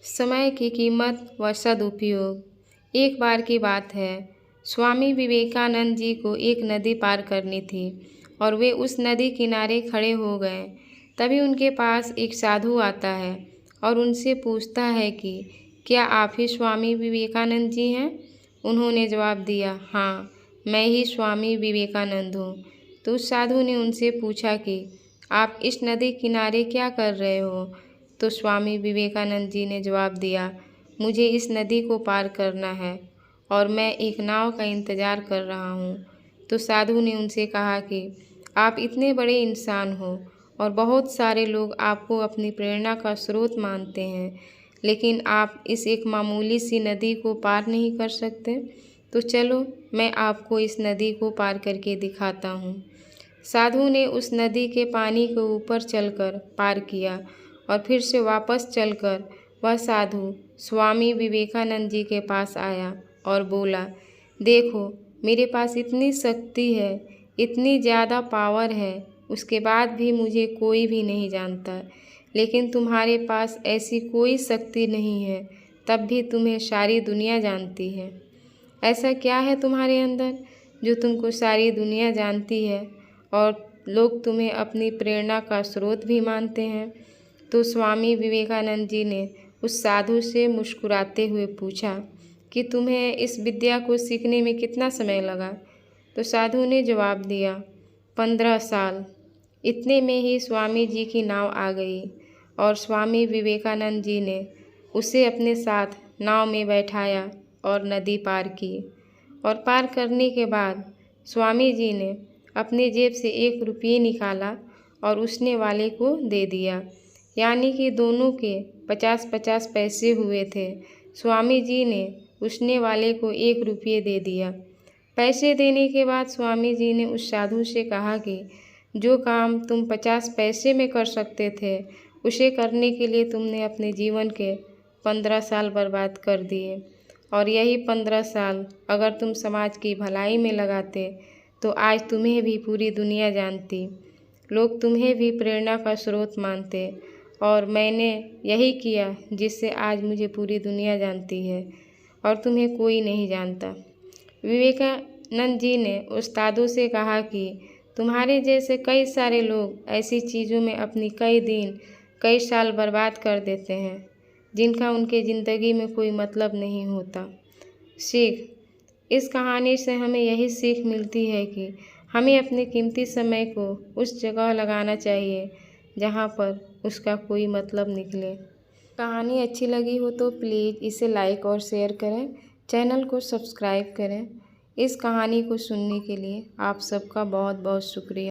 समय की कीमत व सदुपयोग। एक बार की बात है, स्वामी विवेकानंद जी को एक नदी पार करनी थी और वे उस नदी किनारे खड़े हो गए। तभी उनके पास एक साधु आता है और उनसे पूछता है कि क्या आप ही स्वामी विवेकानंद जी हैं? उन्होंने जवाब दिया, हाँ, मैं ही स्वामी विवेकानंद हूँ। तो उस साधु ने उनसे पूछा कि आप इस नदी किनारे क्या कर रहे हो? तो स्वामी विवेकानंद जी ने जवाब दिया, मुझे इस नदी को पार करना है और मैं एक नाव का इंतज़ार कर रहा हूँ। तो साधु ने उनसे कहा कि आप इतने बड़े इंसान हो और बहुत सारे लोग आपको अपनी प्रेरणा का स्रोत मानते हैं, लेकिन आप इस एक मामूली सी नदी को पार नहीं कर सकते। तो चलो, मैं आपको इस नदी को पार करके दिखाता हूँ। साधु ने उस नदी के पानी को ऊपर चलकर पार किया और फिर से वापस चलकर वह साधु स्वामी विवेकानंद जी के पास आया और बोला, देखो, मेरे पास इतनी शक्ति है, इतनी ज़्यादा पावर है, उसके बाद भी मुझे कोई भी नहीं जानता। लेकिन तुम्हारे पास ऐसी कोई शक्ति नहीं है, तब भी तुम्हें सारी दुनिया जानती है। ऐसा क्या है तुम्हारे अंदर जो तुमको सारी दुनिया जानती है और लोग तुम्हें अपनी प्रेरणा का स्रोत भी मानते हैं? तो स्वामी विवेकानंद जी ने उस साधु से मुस्कुराते हुए पूछा कि तुम्हें इस विद्या को सीखने में कितना समय लगा? तो साधु ने जवाब दिया, 15 साल। इतने में ही स्वामी जी की नाव आ गई और स्वामी विवेकानंद जी ने उसे अपने साथ नाव में बैठाया और नदी पार की। और पार करने के बाद स्वामी जी ने अपने जेब से 1 रुपये निकाला और उसने वाले को दे दिया, यानी कि दोनों के 50-50 पैसे हुए थे। स्वामी जी ने उसने वाले को 1 रुपये दे दिया। पैसे देने के बाद स्वामी जी ने उस साधु से कहा कि जो काम तुम 50 पैसे में कर सकते थे, उसे करने के लिए तुमने अपने जीवन के 15 साल बर्बाद कर दिए, और यही 15 साल अगर तुम समाज की भलाई में लगाते तो आज तुम्हें भी पूरी दुनिया जानती, लोग तुम्हें भी प्रेरणा का स्रोत मानते, और मैंने यही किया जिससे आज मुझे पूरी दुनिया जानती है और तुम्हें कोई नहीं जानता। विवेकानंद जी ने उस्तादों से कहा कि तुम्हारे जैसे कई सारे लोग ऐसी चीज़ों में अपनी कई दिन कई साल बर्बाद कर देते हैं जिनका उनके ज़िंदगी में कोई मतलब नहीं होता। सीख। इस कहानी से हमें यही सीख मिलती है कि हमें अपने कीमती समय को उस जगह लगाना चाहिए जहाँ पर उसका कोई मतलब निकले। कहानी अच्छी लगी हो तो प्लीज़ इसे लाइक और शेयर करें, चैनल को सब्सक्राइब करें। इस कहानी को सुनने के लिए आप सबका बहुत बहुत शुक्रिया।